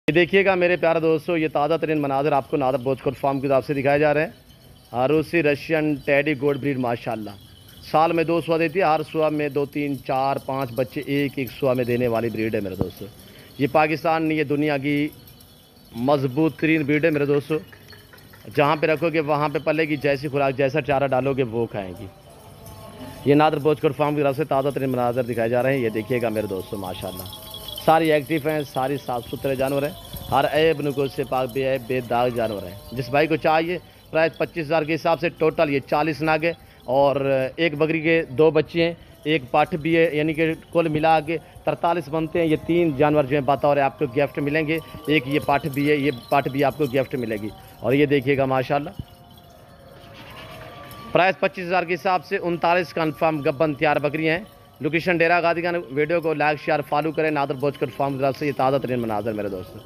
ये देखिएगा मेरे प्यारे दोस्तों, ये ताज़ा तरीन मनाज़र आपको नादर बोचकोट फार्म की तरफ से दिखाए जा रहे हैं। रूसी रशियन टेडी गोल्ड ब्रीड माशाल्लाह साल में 2 सुआ देती है। हर सुआ में 2 3 4 5 बच्चे एक सुआ में देने वाली ब्रीड है मेरे दोस्तों। ये पाकिस्तान ये दुनिया की मजबूत तरीन ब्रीड है मेरे दोस्तों। जहाँ पे रखोगे वहाँ पे पलेगी, जैसी खुराक जैसा चारा डालोगे वो खाएंगी। ये नादर बोचकोट फार्म की तरफ से ताज़ा तरीन मनाज़र दिखाए जा रहे हैं। ये देखिएगा मेरे दोस्तों माशाल्लाह सारी एक्टिव हैं, सारी साफ़ सुथरे जानवर हैं, हर ऐब नुकुस से पाक बेदाग जानवर हैं। जिस भाई को चाहिए प्राइस 25,000 के हिसाब से टोटल ये 40 नाग है और एक बकरी के 2 बच्चे हैं, एक पाठ भी है, यानी कि कुल मिला के 43 बनते हैं। ये 3 जानवर जो है बतौर आपको गिफ्ट मिलेंगे। एक ये पाठ भी है, ये पाठ भी आपको गिफ्ट मिलेगी। और ये देखिएगा माशाल्लाह प्राइस 25,000 के हिसाब से 39 कन्फर्म गब्बन तैयार बकरियाँ हैं। लोकेशन डेरा गादी खान। वीडियो को लाइक शेयर फॉलो करें। नादर बोचकोट फार्म की तरफ से ये ताज़ा तरीन मनाज़र मेरे दोस्तों।